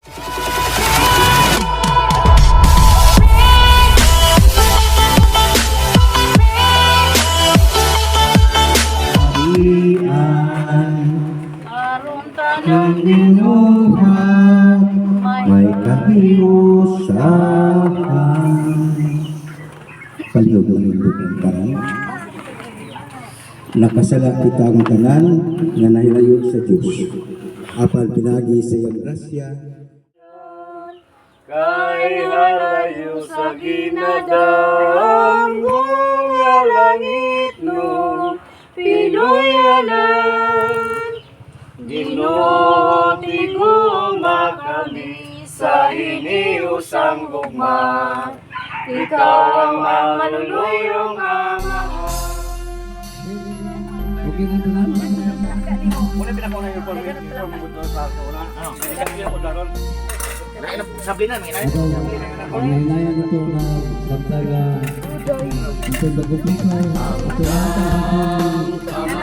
Ng inyong hat, may kahiusahan. Palihog ng ibang tanan. Nakasala kita ang tanan na nahilayo sa Diyos. Apal pinagi sa iyang grasya. Kay halayo sa ginadangong nga langit no, Pinoy-alan. Ginoo-tiguma kami sa hiniusang gugma. Ikaw ang manuluyong amahon. Okay na tanan. Muna pinakauna yung pag-ibig sa mga sa una. Sabi na, Ito, ang nahinayan ito na pagtaga ito bagupikaw. Ito ata ang